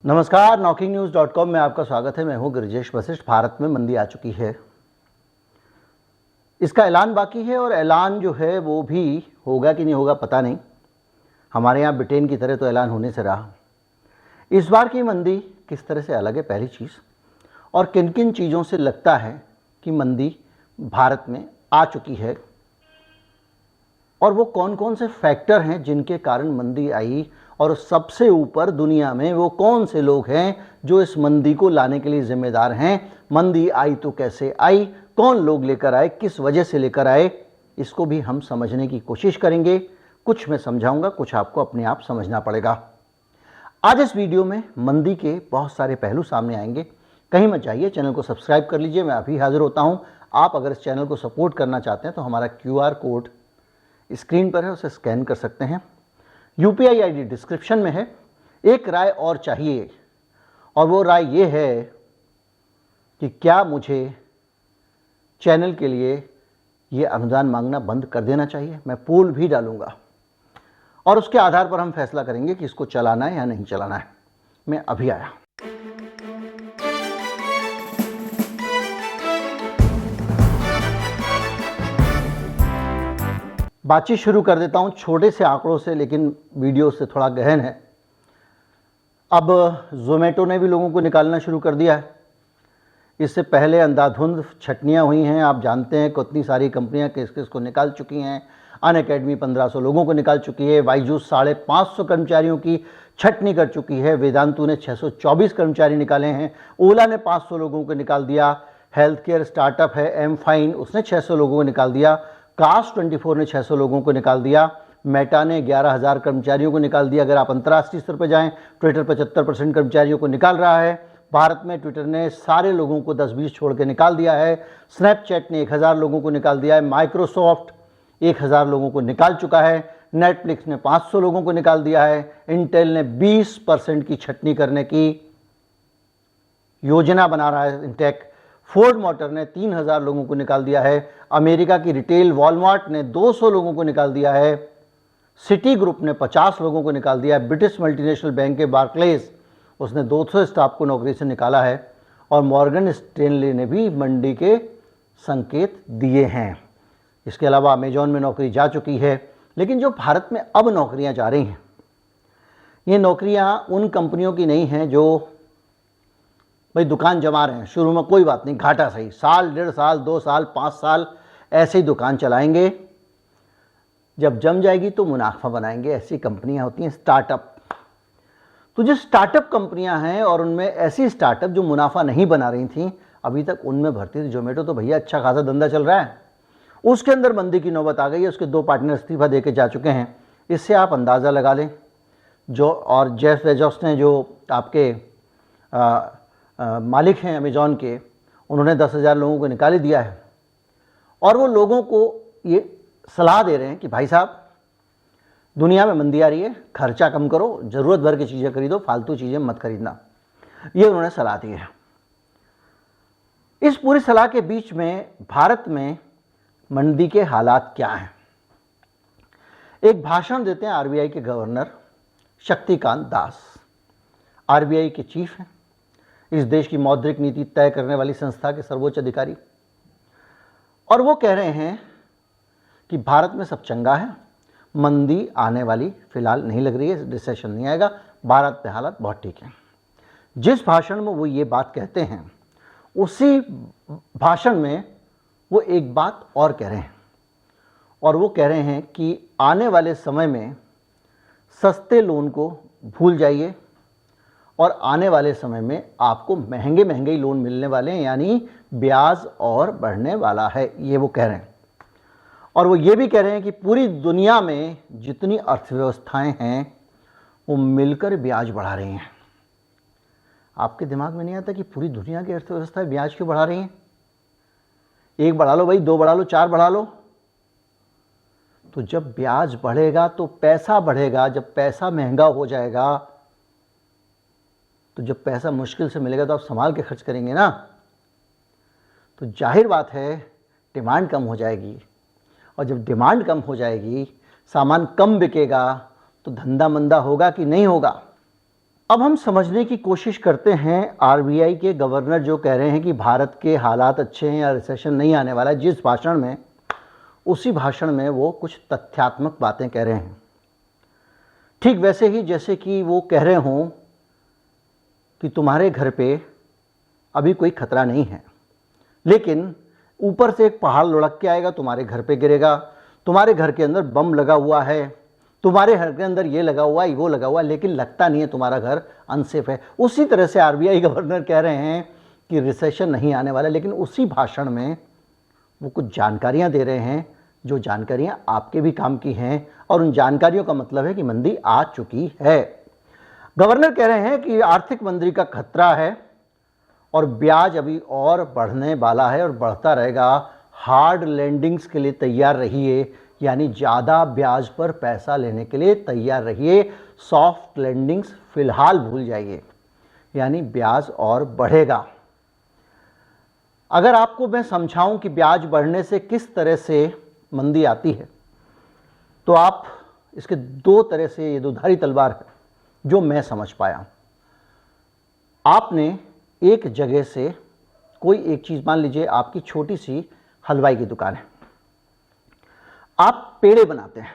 नमस्कार, knocking-news.com में आपका स्वागत है। मैं हूं गिरिजेश वशिष्ठ। भारत में मंदी आ चुकी है, इसका ऐलान बाकी है और ऐलान जो है वो भी होगा कि नहीं होगा पता नहीं। हमारे यहाँ ब्रिटेन की तरह तो ऐलान होने से रहा। इस बार की मंदी किस तरह से अलग है, पहली चीज़, और किन किन चीज़ों से लगता है कि मंदी भारत में आ चुकी है, और वो कौन कौन से फैक्टर हैं जिनके कारण मंदी आई, और सबसे ऊपर दुनिया में वो कौन से लोग हैं जो इस मंदी को लाने के लिए जिम्मेदार हैं। मंदी आई तो कैसे आई, कौन लोग लेकर आए, किस वजह से लेकर आए, इसको भी हम समझने की कोशिश करेंगे। कुछ मैं समझाऊंगा, कुछ आपको अपने आप समझना पड़ेगा। आज इस वीडियो में मंदी के बहुत सारे पहलू सामने आएंगे। कहीं मत जाइए, चैनल को सब्सक्राइब कर लीजिए। मैं अभी हाजिर होता हूं। आप अगर इस चैनल को सपोर्ट करना चाहते हैं तो हमारा QR कोड स्क्रीन पर है, उसे स्कैन कर सकते हैं। UPI ID डिस्क्रिप्शन में है। एक राय और चाहिए, और वो राय ये है कि क्या मुझे चैनल के लिए ये अनुदान मांगना बंद कर देना चाहिए। मैं पोल भी डालूंगा और उसके आधार पर हम फैसला करेंगे कि इसको चलाना है या नहीं चलाना है। मैं अभी आया। बातचीत शुरू कर देता हूं छोटे से आंकड़ों से, लेकिन वीडियो से थोड़ा गहन है। अब ज़ोमैटो ने भी लोगों को निकालना शुरू कर दिया है। इससे पहले अंधाधुंध छटनियां हुई हैं। आप जानते हैं कितनी सारी कंपनियां किस किस को निकाल चुकी हैं। अनअकैडमी 1500 लोगों को निकाल चुकी है। बायजूस 550 कर्मचारियों की छटनी कर चुकी है। वेदांतु ने 624 कर्मचारी निकाले हैं। ओला ने 500 लोगों को निकाल दिया। हेल्थ केयर स्टार्टअप है एम फाइन, उसने 600 लोगों को निकाल दिया। Cast24 ने 600 लोगों को निकाल दिया। मेटा ने 11,000 कर्मचारियों को निकाल दिया। अगर आप अंतर्राष्ट्रीय स्तर पर जाएं, ट्विटर 75% कर्मचारियों को निकाल रहा है। भारत में ट्विटर ने सारे लोगों को 10-20 छोड़ के निकाल दिया है। स्नैपचैट ने 1,000 लोगों को निकाल दिया है। माइक्रोसॉफ्ट 1,000 लोगों को निकाल चुका है। नेटफ्लिक्स ने 500 लोगों को निकाल दिया है। इंटेल ने 20% की छटनी करने की योजना बना रहा है इंटेक। फोर्ड मोटर ने 3,000 लोगों को निकाल दिया है। अमेरिका की रिटेल वॉलमार्ट ने 200 लोगों को निकाल दिया है। सिटी ग्रुप ने 50 लोगों को निकाल दिया है। ब्रिटिश मल्टीनेशनल बैंक के बार्कलेज, उसने 200 स्टाफ को नौकरी से निकाला है। और मॉर्गन स्टैनली ने भी मंदी के संकेत दिए हैं। इसके अलावा अमेजॉन में नौकरी जा चुकी है। लेकिन जो भारत में अब नौकरियां जा रही हैं, ये नौकरियां उन कंपनियों की नहीं हैं जो भाई दुकान जमा रहे हैं। शुरू में कोई बात नहीं, घाटा सही, साल, 1.5 साल, 2 साल, 5 साल ऐसे ही दुकान चलाएंगे। जब जम जाएगी तो मुनाफा बनाएंगे। ऐसी कंपनियां होती हैं स्टार्टअप। तो जो स्टार्टअप कंपनियां हैं, और उनमें ऐसी स्टार्टअप जो मुनाफा नहीं बना रही थी अभी तक, उनमें भर्ती थी। ज़ोमैटो तो भैया अच्छा खासा धंधा चल रहा है, उसके अंदर मंदी की नौबत आ गई है। उसके 2 पार्टनर इस्तीफा दे के जा चुके हैं। इससे आप अंदाज़ा लगा लें। और जेफ बेजोस ने, जो आपके मालिक हैं अमेजॉन के, उन्होंने 10,000 लोगों को निकाल ही दिया है। और वो लोगों को ये सलाह दे रहे हैं कि भाई साहब, दुनिया में मंदी आ रही है, खर्चा कम करो, ज़रूरत भर की चीज़ें खरीदो, फालतू चीज़ें मत खरीदना। ये उन्होंने सलाह दी है। इस पूरी सलाह के बीच में भारत में मंदी के हालात क्या हैं। एक भाषण देते हैं RBI के गवर्नर शक्तिकांत दास। RBI के चीफ हैं, इस देश की मौद्रिक नीति तय करने वाली संस्था के सर्वोच्च अधिकारी। और वो कह रहे हैं कि भारत में सब चंगा है, मंदी आने वाली फिलहाल नहीं लग रही है, रिसेशन नहीं आएगा, भारत में हालात बहुत ठीक हैं। जिस भाषण में वो ये बात कहते हैं, उसी भाषण में वो एक बात और कह रहे हैं। और वो कह रहे हैं कि आने वाले समय में सस्ते लोन को भूल जाइए, और आने वाले समय में आपको महंगे महंगे लोन मिलने वाले हैं, यानी ब्याज और बढ़ने वाला है, ये वो कह रहे हैं। और वो ये भी कह रहे हैं कि पूरी दुनिया में जितनी अर्थव्यवस्थाएं हैं वो मिलकर ब्याज बढ़ा रही हैं। आपके दिमाग में नहीं आता कि पूरी दुनिया की अर्थव्यवस्थाएं ब्याज क्यों बढ़ा रही हैं? 1 बढ़ा लो भाई, 2 बढ़ा लो, 4 बढ़ा लो। तो जब ब्याज बढ़ेगा तो पैसा बढ़ेगा। जब पैसा महंगा हो जाएगा तो जब पैसा मुश्किल से मिलेगा तो आप संभाल के खर्च करेंगे ना। तो जाहिर बात है डिमांड कम हो जाएगी, और जब डिमांड कम हो जाएगी, सामान कम बिकेगा, तो धंधा मंदा होगा कि नहीं होगा। अब हम समझने की कोशिश करते हैं आरबीआई के गवर्नर जो कह रहे हैं कि भारत के हालात अच्छे हैं या रिसेशन नहीं आने वाला है, जिस भाषण में, उसी भाषण में वो कुछ तथ्यात्मक बातें कह रहे हैं। ठीक वैसे ही जैसे कि वो कह रहे हों कि तुम्हारे घर पे अभी कोई खतरा नहीं है, लेकिन ऊपर से एक पहाड़ लुढ़क के आएगा, तुम्हारे घर पे गिरेगा, तुम्हारे घर के अंदर बम लगा हुआ है, तुम्हारे घर के अंदर ये लगा हुआ है, वो लगा हुआ है, लेकिन लगता नहीं है तुम्हारा घर अनसेफ है। उसी तरह से आरबीआई गवर्नर कह रहे हैं कि रिसेशन नहीं आने वाला, लेकिन उसी भाषण में वो कुछ जानकारियां दे रहे हैं जो जानकारियां आपके भी काम की हैं, और उन जानकारियों का मतलब है कि मंदी आ चुकी है। गवर्नर कह रहे हैं कि आर्थिक मंदी का खतरा है और ब्याज अभी और बढ़ने वाला है और बढ़ता रहेगा। हार्ड लैंडिंग्स के लिए तैयार रहिए, यानी ज़्यादा ब्याज पर पैसा लेने के लिए तैयार रहिए। सॉफ्ट लैंडिंग्स फिलहाल भूल जाइए, यानी ब्याज और बढ़ेगा। अगर आपको मैं समझाऊं कि ब्याज बढ़ने से किस तरह से मंदी आती है, तो आप इसके दो तरह से, ये दोधारी तलवार है जो मैं समझ पाया। आपने एक जगह से कोई एक चीज़, मान लीजिए आपकी छोटी सी हलवाई की दुकान है, आप पेड़े बनाते हैं।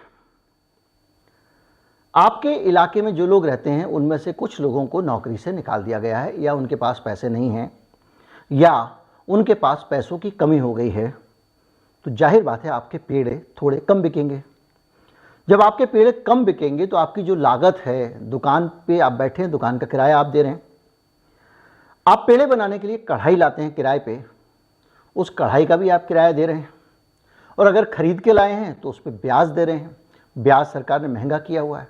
आपके इलाके में जो लोग रहते हैं उनमें से कुछ लोगों को नौकरी से निकाल दिया गया है, या उनके पास पैसे नहीं हैं, या उनके पास पैसों की कमी हो गई है, तो जाहिर बात है आपके पेड़े थोड़े कम बिकेंगे। जब आपके पेड़े कम बिकेंगे तो आपकी जो लागत है, दुकान पे आप बैठे हैं, दुकान का किराया आप दे रहे हैं, आप पेड़े बनाने के लिए कढ़ाई लाते हैं किराए पे, उस कढ़ाई का भी आप किराया दे रहे हैं, और अगर खरीद के लाए हैं तो उस पर ब्याज दे रहे हैं। ब्याज सरकार ने महंगा किया हुआ है।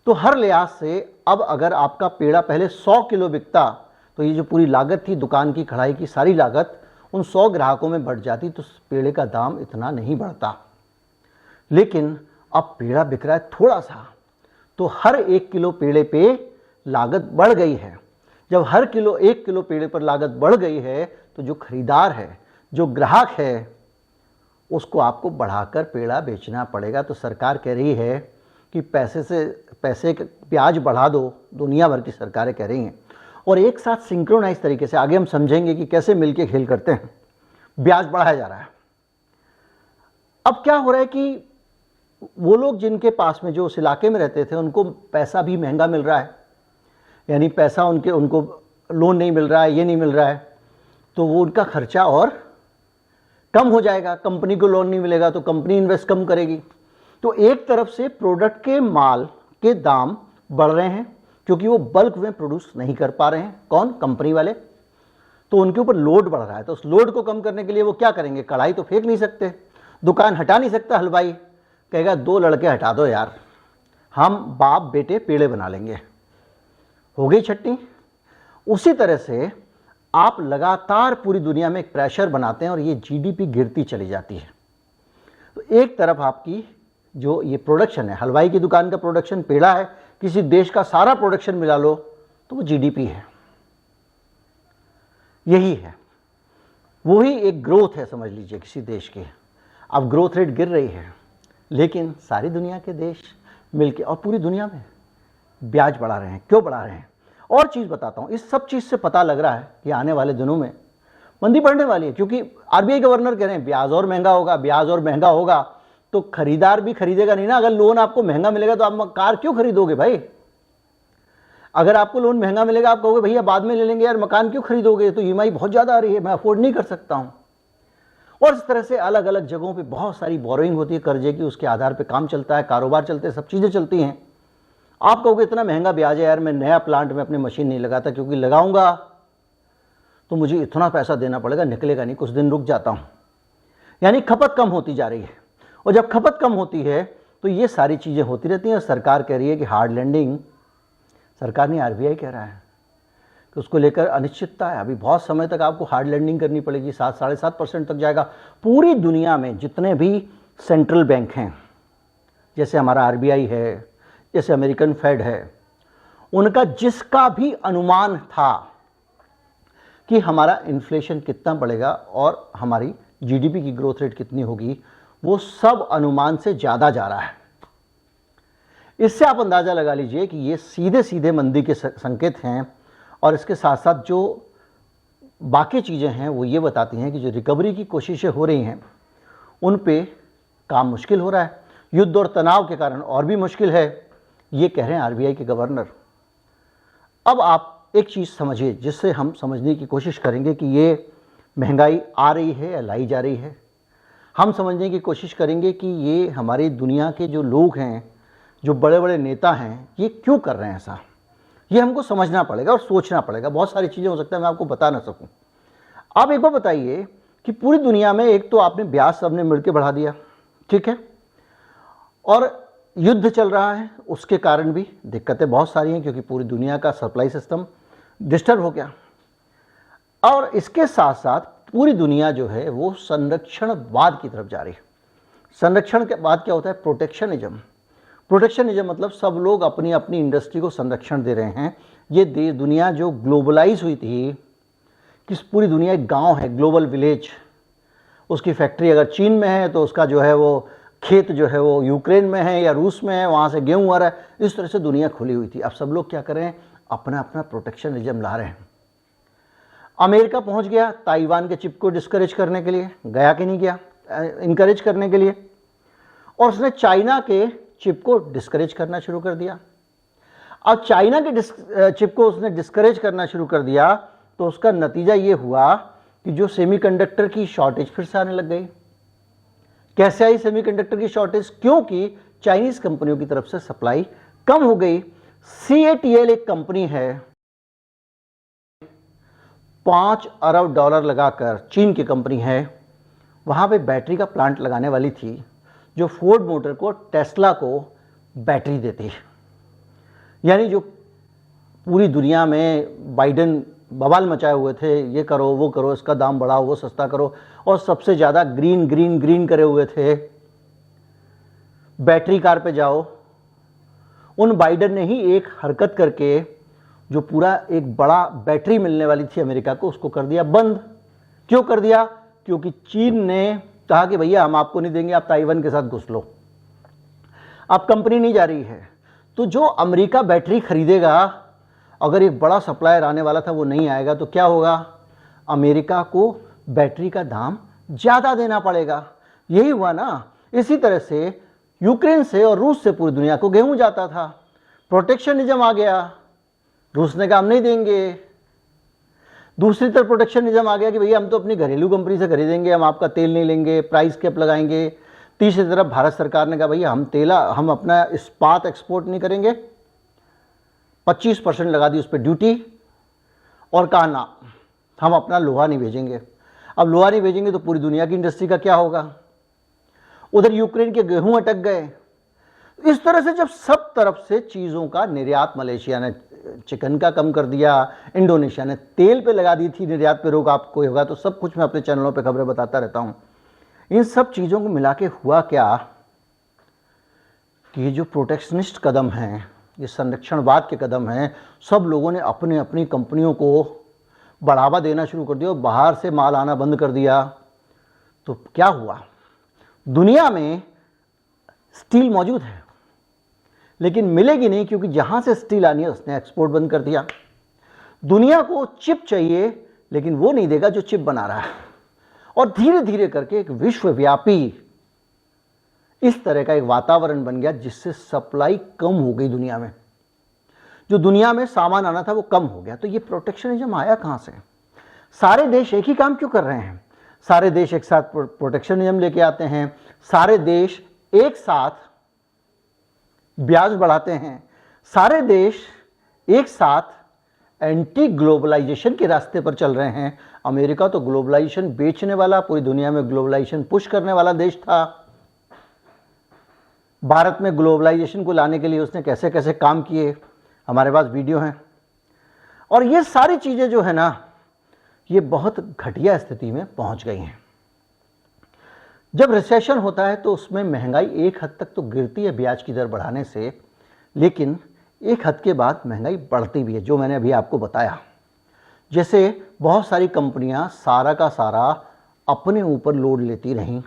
तो हर लिहाज से अब अगर आपका पेड़ा पहले 100 किलो बिकता, तो ये जो पूरी लागत थी दुकान की, कढ़ाई की सारी लागत उन 100 ग्राहकों में बढ़ जाती, तो पेड़े का दाम इतना नहीं बढ़ता। लेकिन अब पेड़ा बिक रहा है थोड़ा सा, तो हर 1 किलो पेड़े पे लागत बढ़ गई है। जब हर 1 किलो पेड़े पर लागत बढ़ गई है, तो जो खरीदार है, जो ग्राहक है, उसको आपको बढ़ाकर पेड़ा बेचना पड़ेगा। तो सरकार कह रही है कि पैसे ब्याज बढ़ा दो, दुनिया भर की सरकारें कह रही हैं, और एक साथ सिंक्रोनाइज तरीके से, आगे हम समझेंगे कि कैसे मिलके खेल करते हैं, ब्याज बढ़ाया जा रहा है। अब क्या हो रहा है कि वो लोग जिनके पास में, जो उस इलाके में रहते थे, उनको पैसा भी महंगा मिल रहा है, यानी पैसा उनको लोन नहीं मिल रहा है, ये नहीं मिल रहा है, तो वो उनका खर्चा और कम हो जाएगा। कंपनी को लोन नहीं मिलेगा तो कंपनी इन्वेस्ट कम करेगी। तो एक तरफ से प्रोडक्ट के माल के दाम बढ़ रहे हैं, क्योंकि वो बल्क में प्रोड्यूस नहीं कर पा रहे हैं, कौन, कंपनी वाले, तो उनके ऊपर लोड बढ़ रहा है। तो उस लोड को कम करने के लिए वो क्या करेंगे, कढ़ाई तो फेंक नहीं सकते, दुकान हटा नहीं सकता हलवाई, कहेगा 2 लड़के हटा दो यार, हम बाप बेटे पेड़े बना लेंगे, हो गई छट्टी। उसी तरह से आप लगातार पूरी दुनिया में एक प्रेशर बनाते हैं और ये जीडीपी गिरती चली जाती है। तो एक तरफ आपकी जो ये प्रोडक्शन है, हलवाई की दुकान का प्रोडक्शन पेड़ा है, किसी देश का सारा प्रोडक्शन मिला लो तो वो जीडीपी है, यही है, वही एक ग्रोथ है समझ लीजिए किसी देश की। अब ग्रोथ रेट गिर रही है, लेकिन सारी दुनिया के देश मिलके और पूरी दुनिया में ब्याज बढ़ा रहे हैं। क्यों बढ़ा रहे हैं? और चीज़ बताता हूँ, इस सब चीज़ से पता लग रहा है कि आने वाले दिनों में मंदी बढ़ने वाली है, क्योंकि आरबीआई गवर्नर कह रहे हैं ब्याज और महंगा होगा, ब्याज और महंगा होगा, तो खरीदार भी खरीदेगा नहीं ना। अगर लोन आपको महंगा मिलेगा तो आप कार क्यों खरीदोगे भाई? अगर आपको लोन महंगा मिलेगा, आप कहोगे भैया बाद में ले लेंगे यार, मकान क्यों खरीदोगे, तो ईएमआई बहुत ज़्यादा आ रही है, मैं अफोर्ड नहीं कर सकता हूँ। और इस तरह से अलग अलग जगहों पे बहुत सारी बोरोइंग होती है कर्जे की, उसके आधार पे काम चलता है, कारोबार चलते हैं, सब चीज़ें चलती हैं। आप कहोगे इतना महंगा ब्याज है यार, मैं नया प्लांट में अपनी मशीन नहीं लगाता, क्योंकि लगाऊंगा तो मुझे इतना पैसा देना पड़ेगा, निकलेगा नहीं, कुछ दिन रुक जाता हूँ। यानी खपत कम होती जा रही है, और जब खपत कम होती है तो ये सारी चीज़ें होती रहती हैं। और सरकार कह रही है कि हार्ड लैंडिंग, सरकार नहीं, आरबीआई कह रहा है कि उसको लेकर अनिश्चितता है, अभी बहुत समय तक आपको हार्ड लैंडिंग करनी पड़ेगी, 7-7.5% तक जाएगा। पूरी दुनिया में जितने भी सेंट्रल बैंक हैं, जैसे हमारा आरबीआई है, जैसे अमेरिकन फेड है, उनका जिसका भी अनुमान था कि हमारा इन्फ्लेशन कितना बढ़ेगा और हमारी जीडीपी की ग्रोथ रेट कितनी होगी, वो सब अनुमान से ज़्यादा जा रहा है। इससे आप अंदाज़ा लगा लीजिए कि ये सीधे सीधे मंदी के संकेत हैं। और इसके साथ साथ जो बाकी चीज़ें हैं वो ये बताती हैं कि जो रिकवरी की कोशिशें हो रही हैं उन पे काम मुश्किल हो रहा है, युद्ध और तनाव के कारण और भी मुश्किल है, ये कह रहे हैं आरबीआई के गवर्नर। अब आप एक चीज़ समझिए जिससे हम समझने की कोशिश करेंगे कि ये महंगाई आ रही है या लाई जा रही है। हम समझने की कोशिश करेंगे कि ये हमारी दुनिया के जो लोग हैं, जो बड़े बड़े नेता हैं, ये क्यों कर रहे हैं ऐसा। ये हमको समझना पड़ेगा और सोचना पड़ेगा। बहुत सारी चीज़ें हो सकता है मैं आपको बता ना सकूं। आप एक बार बताइए कि पूरी दुनिया में एक तो आपने ब्याज सबने मिलकर बढ़ा दिया, ठीक है, और युद्ध चल रहा है, उसके कारण भी दिक्कतें बहुत सारी हैं क्योंकि पूरी दुनिया का सप्लाई सिस्टम डिस्टर्ब हो गया। और इसके साथ साथ पूरी दुनिया जो है वो संरक्षणवाद की तरफ जा रही है। संरक्षण के बाद क्या होता है? प्रोटेक्शनिज्म। प्रोटेक्शनिज्म मतलब सब लोग अपनी अपनी इंडस्ट्री को संरक्षण दे रहे हैं। ये दुनिया जो ग्लोबलाइज हुई थी कि पूरी दुनिया एक गांव है, ग्लोबल विलेज, उसकी फैक्ट्री अगर चीन में है तो उसका जो है वो खेत जो है वो यूक्रेन में है या रूस में है, वहाँ से गेहूँ आ रहा है। इस तरह से दुनिया खुली हुई थी। अब सब लोग क्या कर रहे हैं? अपना अपना प्रोटेक्शनिज्म ला रहे हैं। अमेरिका पहुँच गया ताइवान के चिप को डिस्करेज करने के लिए, गया कि नहीं गया, इनकरेज करने के लिए, और उसने चाइना के चिप को डिस्करेज करना शुरू कर दिया। अब चाइना के चिप को उसने डिस्करेज करना शुरू कर दिया तो उसका नतीजा ये हुआ कि जो सेमीकंडक्टर की शॉर्टेज फिर से आने लग गई। कैसे आई सेमीकंडक्टर की शॉर्टेज? क्योंकि चाइनीज कंपनियों की तरफ से सप्लाई कम हो गई। CATL एक कंपनी है, $5 अरब लगाकर, चीन की कंपनी है, वहां पे बैटरी का प्लांट लगाने वाली थी जो फोर्ड मोटर को, टेस्ला को बैटरी देती है। यानी जो पूरी दुनिया में बाइडेन बवाल मचाए हुए थे, ये करो वो करो, इसका दाम बढ़ाओ वो सस्ता करो, और सबसे ज़्यादा ग्रीन ग्रीन ग्रीन करे हुए थे, बैटरी कार पे जाओ, उन बाइडेन ने ही एक हरकत करके जो पूरा एक बड़ा बैटरी मिलने वाली थी अमेरिका को, उसको कर दिया बंद। क्यों कर दिया? क्योंकि चीन ने कहा कि भैया हम आपको नहीं देंगे, आप ताइवान के साथ घुस लो। अब कंपनी नहीं जा रही है तो जो अमेरिका बैटरी खरीदेगा, अगर एक बड़ा सप्लायर आने वाला था वो नहीं आएगा तो क्या होगा? अमेरिका को बैटरी का दाम ज़्यादा देना पड़ेगा। यही हुआ ना। इसी तरह से यूक्रेन से और रूस से पूरी दुनिया को गेहूं जाता था, प्रोटेक्शनिज्म आ गया, रूस ने कहा हम नहीं देंगे। दूसरी तरफ प्रोटेक्शनिज्म आ गया कि भैया हम तो अपनी घरेलू कंपनी से खरीदेंगे, हम आपका तेल नहीं लेंगे, प्राइस कैप लगाएंगे। तीसरी तरफ भारत सरकार ने कहा भैया हम अपना इस्पात एक्सपोर्ट नहीं करेंगे, 25% लगा दी उस पर ड्यूटी, और कहा ना हम अपना लोहा नहीं भेजेंगे। अब लोहा नहीं भेजेंगे तो पूरी दुनिया की इंडस्ट्री का क्या होगा? उधर यूक्रेन के गेहूं अटक गए। इस तरह से जब सब तरफ से चीज़ों का निर्यात, मलेशिया ने चिकन का कम कर दिया, इंडोनेशिया ने तेल पे लगा दी थी निर्यात पे रोक, आपको होगा तो सब कुछ मैं अपने चैनलों पे खबरें बताता रहता हूं। इन सब चीज़ों को मिला के हुआ क्या कि जो प्रोटेक्शनिस्ट कदम हैं, ये संरक्षणवाद के कदम हैं, सब लोगों ने अपने अपनी कंपनियों को बढ़ावा देना शुरू कर दिया और बाहर से माल आना बंद कर दिया। तो क्या हुआ? दुनिया में स्टील मौजूद है लेकिन मिलेगी नहीं, क्योंकि जहां से स्टील आनी है उसने एक्सपोर्ट बंद कर दिया। दुनिया को चिप चाहिए लेकिन वो नहीं देगा जो चिप बना रहा है। और धीरे धीरे करके एक विश्वव्यापी इस तरह का एक वातावरण बन गया जिससे सप्लाई कम हो गई दुनिया में। जो दुनिया में सामान आना था वो कम हो गया। तो ये प्रोटेक्शनिज्म आया कहां से? सारे देश एक ही काम क्यों कर रहे हैं? सारे देश एक साथ प्रोटेक्शनिज्म लेके आते हैं, सारे देश एक साथ ब्याज बढ़ाते हैं, सारे देश एक साथ एंटी ग्लोबलाइजेशन के रास्ते पर चल रहे हैं। अमेरिका तो ग्लोबलाइजेशन बेचने वाला, पूरी दुनिया में ग्लोबलाइजेशन पुश करने वाला देश था। भारत में ग्लोबलाइजेशन को लाने के लिए उसने कैसे कैसे काम किए, हमारे पास वीडियो हैं। और ये सारी चीज़ें जो है ना, ये बहुत घटिया स्थिति में पहुंच गई हैं। जब रिसेशन होता है तो उसमें महंगाई एक हद तक तो गिरती है ब्याज की दर बढ़ाने से, लेकिन एक हद के बाद महंगाई बढ़ती भी है, जो मैंने अभी आपको बताया। जैसे बहुत सारी कंपनियां सारा का सारा अपने ऊपर लोड लेती रहीं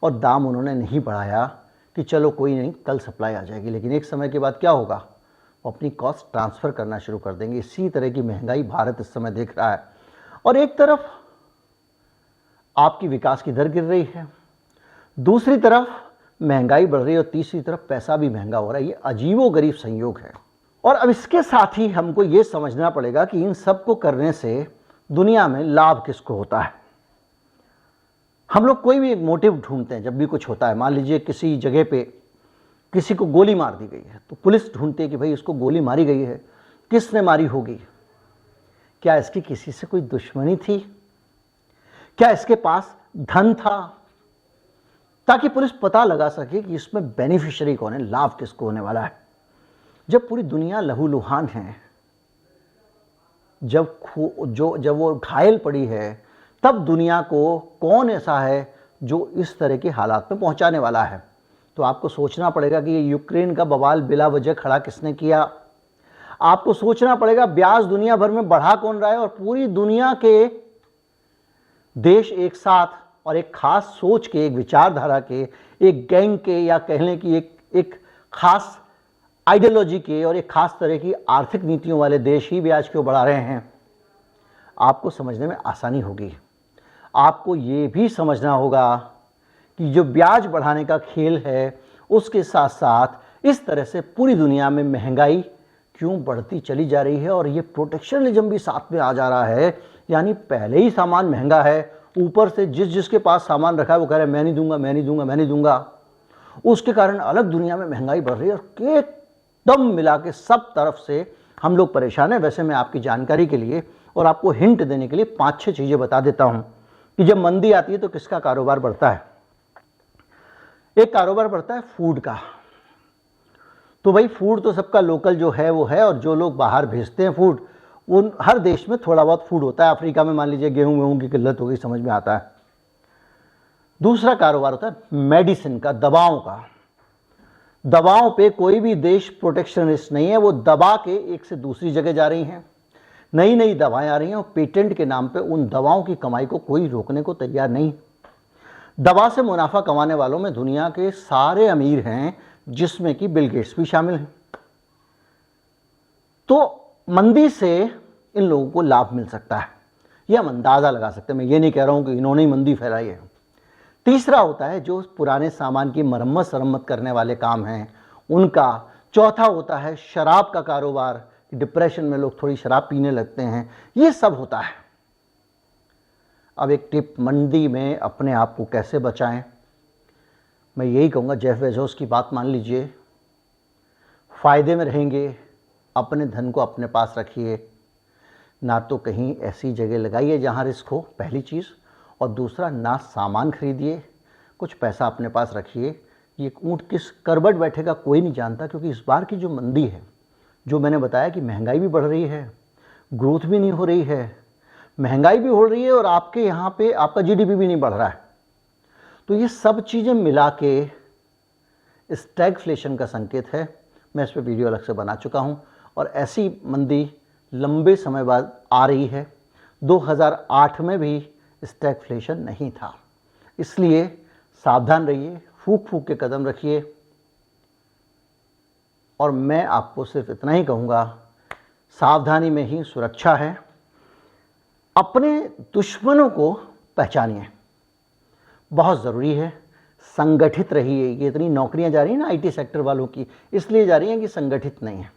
और दाम उन्होंने नहीं बढ़ाया कि चलो कोई नहीं, कल सप्लाई आ जाएगी, लेकिन एक समय के बाद क्या होगा, वो अपनी कॉस्ट ट्रांसफ़र करना शुरू कर देंगे। इसी तरह की महंगाई भारत इस समय देख रहा है। और एक तरफ आपकी विकास की दर गिर रही है, दूसरी तरफ महंगाई बढ़ रही है, और तीसरी तरफ पैसा भी महंगा हो रहा है। ये अजीबोगरीब संयोग है। और अब इसके साथ ही हमको ये समझना पड़ेगा कि इन सब को करने से दुनिया में लाभ किसको होता है। हम लोग कोई भी एक मोटिव ढूंढते हैं जब भी कुछ होता है। मान लीजिए किसी जगह पे किसी को गोली मार दी गई है, तो पुलिस ढूंढती है कि भाई इसको गोली मारी गई है, किसने मारी होगी, क्या इसकी किसी से कोई दुश्मनी थी, क्या इसके पास धन था, ताकि पुलिस पता लगा सके कि इसमें बेनिफिशियरी कौन है, लाभ किसको होने वाला है। जब पूरी दुनिया लहूलुहान है, जब वो घायल पड़ी है, तब दुनिया को कौन ऐसा है जो इस तरह के हालात में पहुंचाने वाला है। तो आपको सोचना पड़ेगा कि ये यूक्रेन का बवाल बिला वजह खड़ा किसने किया। आपको सोचना पड़ेगा ब्याज दुनिया भर में बढ़ा कौन रहा है, और पूरी दुनिया के देश एक साथ और एक खास सोच के, एक विचारधारा के, एक गैंग के, या कहने की एक खास आइडियोलॉजी के और एक खास तरह की आर्थिक नीतियों वाले देश ही ब्याज क्यों बढ़ा रहे हैं। आपको समझने में आसानी होगी। आपको ये भी समझना होगा कि जो ब्याज बढ़ाने का खेल है, उसके साथ साथ इस तरह से पूरी दुनिया में महंगाई क्यों बढ़ती चली जा रही है, और ये प्रोटेक्शनिज्म भी साथ में आ जा रहा है। यानी पहले ही सामान महंगा है, ऊपर से जिसके पास सामान रखा है वो कह रहा है मैं नहीं दूंगा, मैं नहीं दूंगा, मैं नहीं दूंगा। उसके कारण अलग दुनिया में महंगाई बढ़ रही है, और एकदम मिला के सब तरफ से हम लोग परेशान हैं। वैसे मैं आपकी जानकारी के लिए और आपको हिंट देने के लिए 5-6 चीज़ें बता देता हूं कि जब मंदी आती है तो किसका कारोबार बढ़ता है। एक कारोबार बढ़ता है फूड का। तो भाई फूड तो सबका लोकल जो है वो है, और जो लोग बाहर भेजते हैं फूड, उन हर देश में थोड़ा बहुत फूड होता है। अफ्रीका में मान लीजिए गेहूं की किल्लत हो गई, समझ में आता है। दूसरा कारोबार होता है मेडिसिन का, दवाओं का। दवाओं पे कोई भी देश प्रोटेक्शनिस्ट नहीं है, वो दबा के एक से दूसरी जगह जा रही हैं, नई नई दवाएं आ रही हैं, और पेटेंट के नाम पे उन दवाओं की कमाई को कोई रोकने को तैयार नहीं। दवा से मुनाफा कमाने वालों में दुनिया के सारे अमीर हैं, जिसमें कि बिल गेट्स भी शामिल हैं। तो मंदी से इन लोगों को लाभ मिल सकता है, यह हम अंदाज़ा लगा सकते हैं। मैं ये नहीं कह रहा हूं कि इन्होंने ही मंदी फैलाई है। तीसरा होता है जो पुराने सामान की मरम्मत सरम्मत करने वाले काम हैं उनका। चौथा होता है शराब का कारोबार, डिप्रेशन में लोग थोड़ी शराब पीने लगते हैं, ये सब होता है। अब एक टिप, मंदी में अपने आप को कैसे बचाएं। मैं यही कहूँगा, जेफ बेजोस की बात मान लीजिए, फ़ायदे में रहेंगे, अपने धन को अपने पास रखिए, ना तो कहीं ऐसी जगह लगाइए जहाँ रिस्क हो, पहली चीज़। और दूसरा, ना सामान खरीदिए, कुछ पैसा अपने पास रखिए। ये ऊँट किस करबट बैठेगा कोई नहीं जानता, क्योंकि इस बार की जो मंदी है, जो मैंने बताया कि महंगाई भी बढ़ रही है, ग्रोथ भी नहीं हो रही है, महंगाई भी हो रही है, और आपके यहाँ पे आपका जीडीपी भी नहीं बढ़ रहा है। तो ये सब चीज़ें मिला के स्टैगफ्लेशन का संकेत है। मैं इस पर वीडियो अलग से बना चुका हूँ, और ऐसी मंदी लंबे समय बाद आ रही है। 2008 में भी स्टैगफ्लेशन नहीं था, इसलिए सावधान रहिए, फूंक फूंक के कदम रखिए। और मैं आपको सिर्फ इतना ही कहूँगा, सावधानी में ही सुरक्षा है। अपने दुश्मनों को पहचानिए, बहुत ज़रूरी है। संगठित रहिए। ये इतनी नौकरियां जा रही हैं ना आईटी सेक्टर वालों की, इसलिए जा रही हैं कि संगठित नहीं है।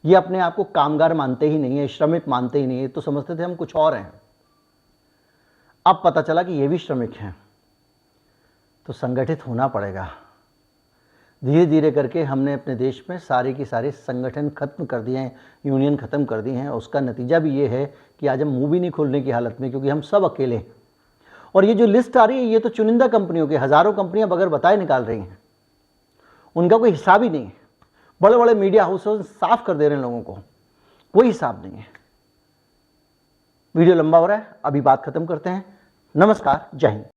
ये अपने आप को कामगार मानते ही नहीं है, श्रमिक मानते ही नहीं है, तो समझते थे हम कुछ और हैं। अब पता चला कि ये भी श्रमिक हैं, तो संगठित होना पड़ेगा। धीरे धीरे करके हमने अपने देश में सारे के सारे संगठन खत्म कर दिए हैं, यूनियन ख़त्म कर दिए हैं। उसका नतीजा भी ये है कि आज हम मुंह भी नहीं खोलने की हालत में, क्योंकि हम सब अकेले हैं। और ये जो लिस्ट आ रही है, ये तो चुनिंदा कंपनियों की, हज़ारों कंपनियां बगैर बताए निकाल रही हैं, उनका कोई हिसाब ही नहीं है। बड़े बड़े मीडिया हाउसेस साफ कर दे रहे हैं लोगों को, कोई हिसाब नहीं है। वीडियो लंबा हो रहा है, अभी बात खत्म करते हैं। नमस्कार, जय हिंद।